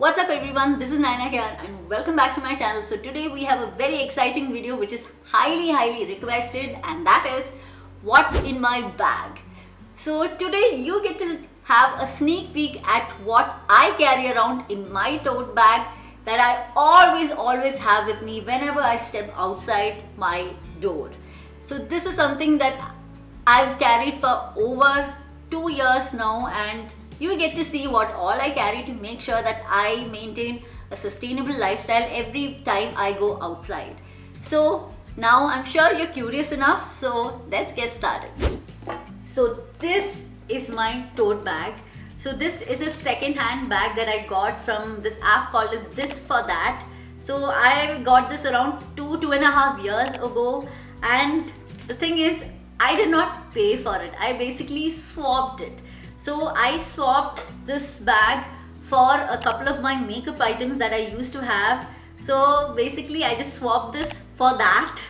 What's up everyone, this is Nayana here and welcome back to my channel. So today we have a very exciting video which is highly requested, and that is what's in my bag. So today you get to have a sneak peek at what I carry around in my tote bag that I always have with me whenever I step outside my door. So this is something that I've carried for over 2 years now, and you will get to see what all I carry to make sure that I maintain a sustainable lifestyle every time I go outside. So now I'm sure you're curious enough, so let's get started. So this is my tote bag. So this is a second-hand bag that I got from this app called as This For That. So I got this around 2.5 years ago, and the thing is, I did not pay for it. I basically swapped it. So I swapped this bag for a couple of my makeup items that I used to have. So basically I just swapped this for that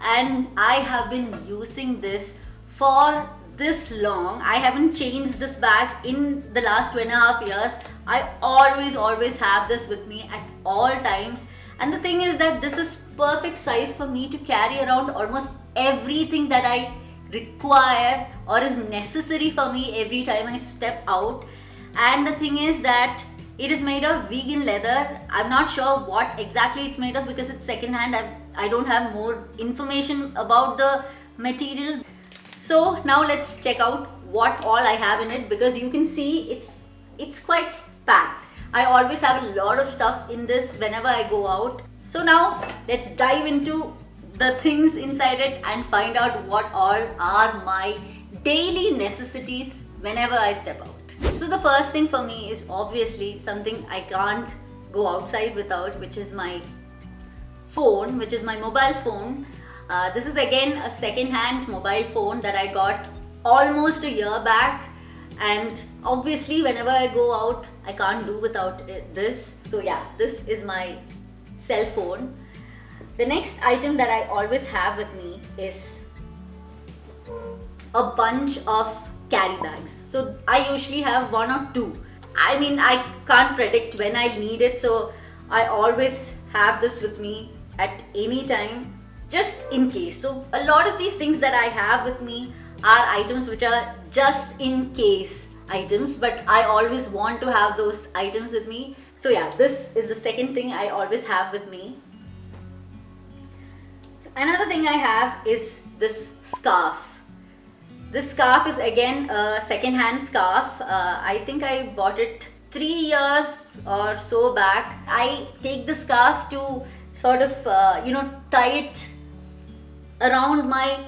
and I have been using this for this long. I haven't changed this bag in the last 2.5 years. I always have this with me at all times. And the thing is that this is perfect size for me to carry around almost everything that I require or is necessary for me every time I step out. And the thing is that it is made of vegan leather. I'm not sure what exactly it's made of because it's second hand. I don't have more information about the material. So now let's check out what all I have in it, because you can see it's quite packed. I always have a lot of stuff in this whenever I go out. So now let's dive into the things inside it and find out what all are my daily necessities whenever I step out. So the first thing for me is obviously something I can't go outside without, which is my phone, which is my mobile phone. This is again a second-hand mobile phone that I got almost a year back, and obviously whenever I go out I can't do without this. So yeah, this is my cell phone. The next item that I always have with me is a bunch of carry bags. So I usually have one or two. I mean, I can't predict when I'll need it, so I always have this with me at any time, just in case. So a lot of these things that I have with me are items which are just in case items, but I always want to have those items with me. So yeah, this is the second thing I always have with me. Another thing I have is this scarf. This scarf is again a second-hand scarf. I think I bought it 3 years or so back. I take the scarf to sort of tie it around my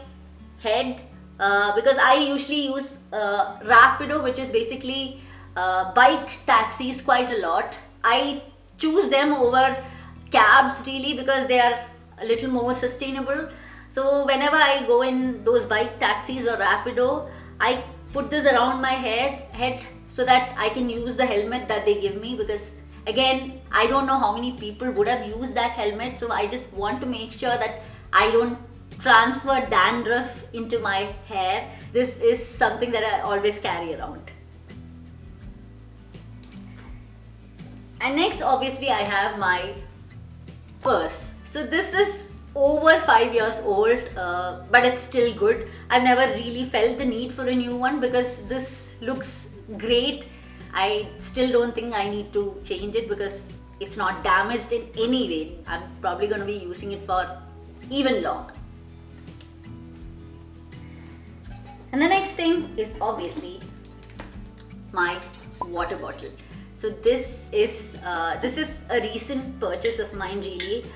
head because I usually use Rapido, which is basically bike taxis, quite a lot. I choose them over cabs really because they are a little more sustainable. So whenever I go in those bike taxis or Rapido, I put this around my head so that I can use the helmet that they give me, because again, I don't know how many people would have used that helmet, so I just want to make sure that I don't transfer dandruff into my hair. This is something that I always carry around. And next, obviously, I have my purse. So this is over 5 years old, but it's still good. I've never really felt the need for a new one because this looks great. I still don't think I need to change it because it's not damaged in any way. I'm probably going to be using it for even longer. And the next thing is obviously my water bottle. So this is a recent purchase of mine really.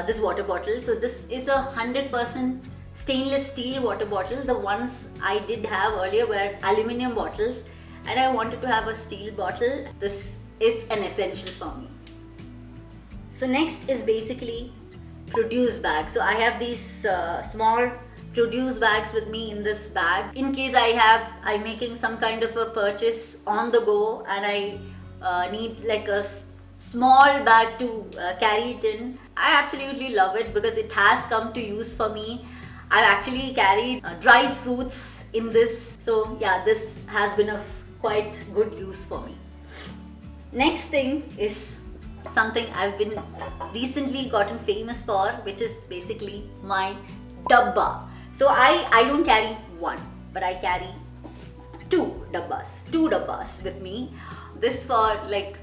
This water bottle. So this is a 100% stainless steel water bottle. The ones I did have earlier were aluminum bottles, and I wanted to have a steel bottle. This is an essential for me. So next is basically produce bag. So I have these small produce bags with me in this bag in case I'm making some kind of a purchase on the go and I need like a small bag to carry it in. I absolutely love it because it has come to use for me. I've actually carried dry fruits in this. So yeah, this has been of quite good use for me. Next thing is something I've been recently gotten famous for, which is basically my dabba. So I don't carry one, but I carry two dabbas with me. This for like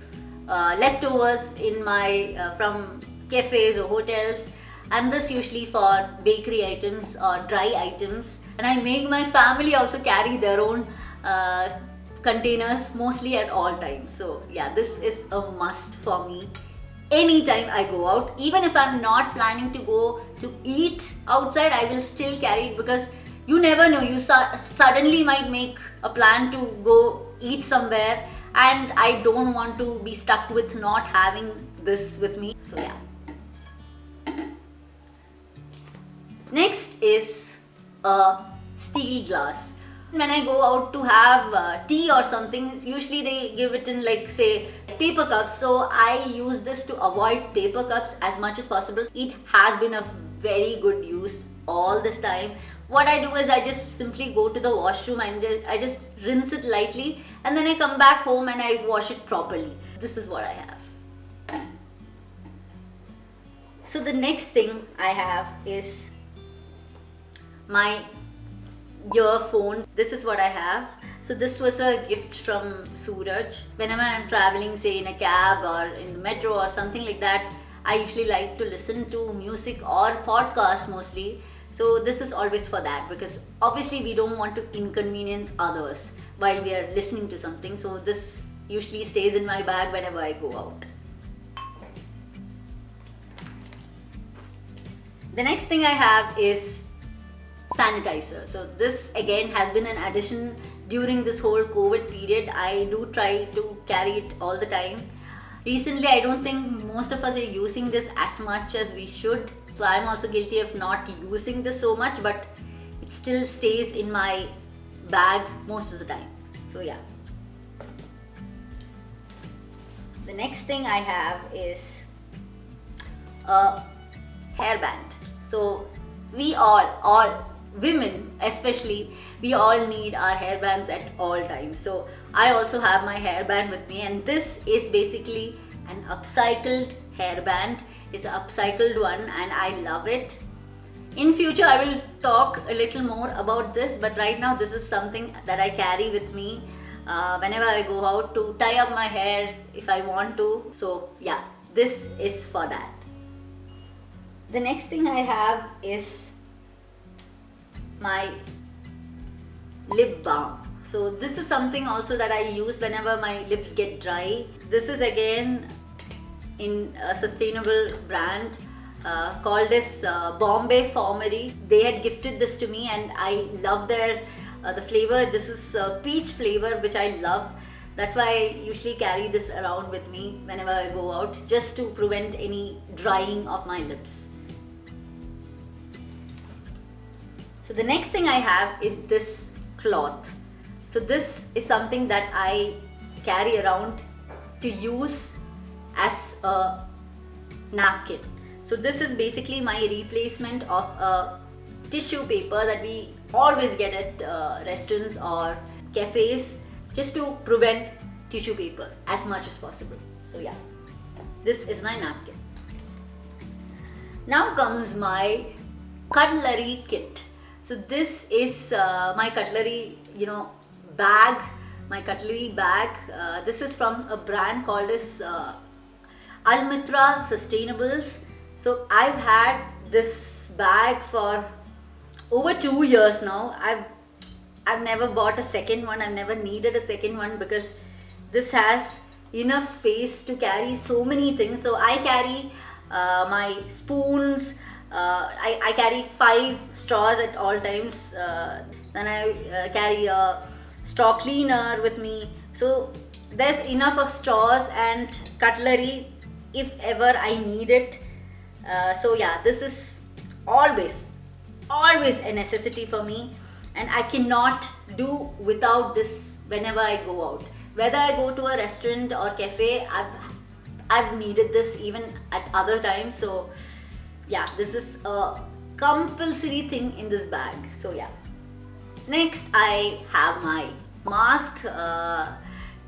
leftovers in my from cafes or hotels, and this usually for bakery items or dry items. And I make my family also carry their own containers mostly at all times. So yeah, this is a must for me anytime I go out. Even if I'm not planning to go to eat outside, I will still carry it, because you never know, you suddenly might make a plan to go eat somewhere, and I don't want to be stuck with not having this with me. So yeah. Next is a steel glass. When I go out to have tea or something, usually they give it in like say paper cups. So I use this to avoid paper cups as much as possible. It has been a very good use all this time. What I do is I just simply go to the washroom and I just rinse it lightly, and then I come back home and I wash it properly. This is what I have. So the next thing I have is my earphone. This is what I have. So this was a gift from Suraj. Whenever I'm traveling, say in a cab or in the metro or something like that, I usually like to listen to music or podcasts mostly. So this is always for that, because obviously we don't want to inconvenience others while we are listening to something. So this usually stays in my bag whenever I go out. The next thing I have is sanitizer. So this again has been an addition during this whole COVID period. I do try to carry it all the time. Recently, I don't think most of us are using this as much as we should. So I'm also guilty of not using this so much, but it still stays in my bag most of the time. So yeah. The next thing I have is a hairband. So we all women especially, we all need our hairbands at all times. So I also have my hairband with me, and this is basically an upcycled hairband. It's an upcycled one and I love it. In future I will talk a little more about this, but right now this is something that I carry with me whenever I go out to tie up my hair if I want to. So yeah, this is for that. The next thing I have is my lip balm. So this is something also that I use whenever my lips get dry. This is again in a sustainable brand called as Bombay Formery. They had gifted this to me and I love their the flavor. This is peach flavor, which I love. That's why I usually carry this around with me whenever I go out, just to prevent any drying of my lips. So the next thing I have is this cloth. So this is something that I carry around to use as a napkin. So this is basically my replacement of a tissue paper that we always get at restaurants or cafes, just to prevent tissue paper as much as possible. So yeah, this is my napkin. Now comes my cutlery kit. So this is my cutlery, bag, my cutlery bag. This is from a brand called as Almitra Sustainables. So I've had this bag for over 2 years now. I've never bought a second one. I've never needed a second one because this has enough space to carry so many things. So I carry my spoons. I carry 5 straws at all times. Then I carry a straw cleaner with me. So there's enough of straws and cutlery if ever I need it. So yeah, this is always a necessity for me, and I cannot do without this whenever I go out. Whether I go to a restaurant or cafe, I've needed this even at other times. So yeah, this is a compulsory thing in this bag. So yeah. Next I have my mask.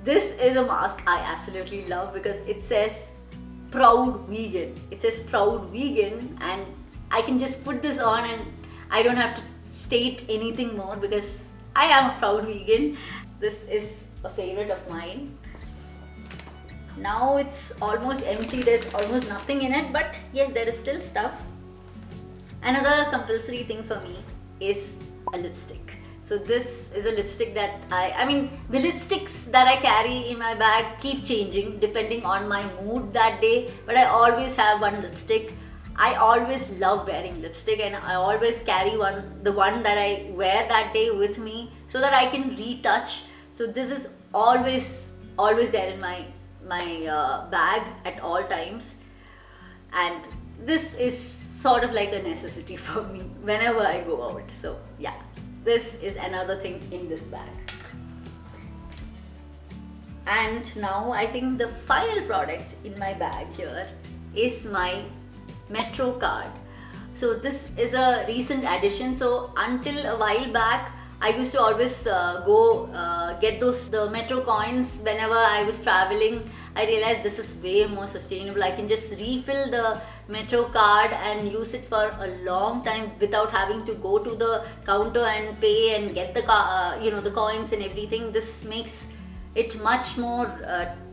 This is a mask I absolutely love because it says proud vegan. It says proud vegan, and I can just put this on and I don't have to state anything more because I am a proud vegan. This is a favorite of mine. Now it's almost empty, there's almost nothing in it, but yes, there is still stuff. Another compulsory thing for me is a lipstick. So this is a lipstick that I mean the lipsticks that I carry in my bag keep changing depending on my mood that day, but I always have one lipstick. I always love wearing lipstick, and I always carry the one that I wear that day with me so that I can retouch. So this is always there in my bag at all times, and this is sort of like a necessity for me whenever I go out. So yeah, this is another thing in this bag. And now I think the final product in my bag here is my metro card. So this is a recent addition. So until a while back I used to always get the metro coins whenever I was traveling. I realized this is way more sustainable. I can just refill the metro card and use it for a long time without having to go to the counter and pay and get the the coins and everything. This makes it much more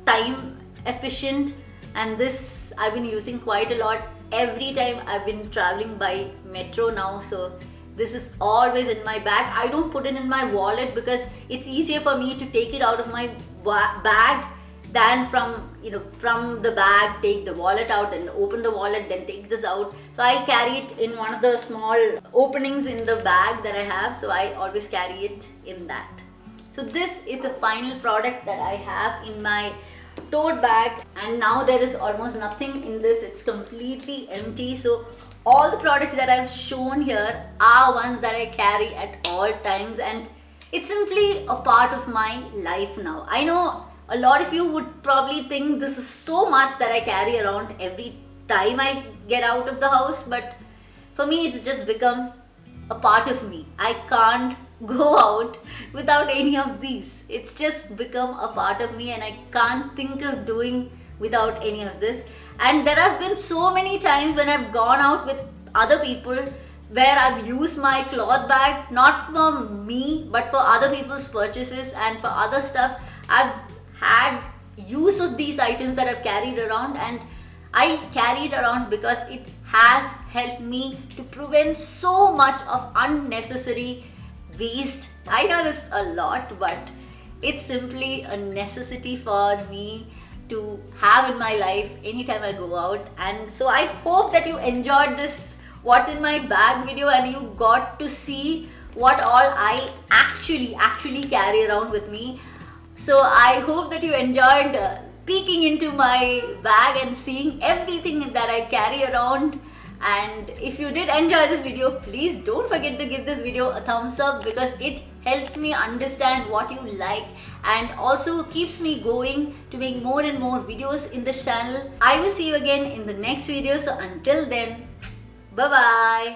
time efficient, and this I've been using quite a lot every time I've been traveling by metro now. So this is always in my bag. I don't put it in my wallet because it's easier for me to take it out of my bag than from the bag take the wallet out and open the wallet, then take this out. So I carry it in one of the small openings in the bag that I have, so I always carry it in that. So this is the final product that I have in my tote bag, and now there is almost nothing in this. It's completely empty. So all the products that I've shown here are ones that I carry at all times, and it's simply a part of my life now. I know a lot of you would probably think this is so much that I carry around every time I get out of the house, but for me it's just become a part of me. I can't go out without any of these. It's just become a part of me, and I can't think of doing without any of this. And there have been so many times when I've gone out with other people where I've used my cloth bag not for me but for other people's purchases and for other stuff. I've had use of these items that I've carried around, and I carry it around because it has helped me to prevent so much of unnecessary waste. I know this a lot, but it's simply a necessity for me to have in my life anytime I go out. And so I hope that you enjoyed this what's in my bag video, and you got to see what all I actually carry around with me. So I hope that you enjoyed peeking into my bag and seeing everything that I carry around. And if you did enjoy this video, please don't forget to give this video a thumbs up because it helps me understand what you like and also keeps me going to make more and more videos in this channel. I will see you again in the next video. So until then, bye bye.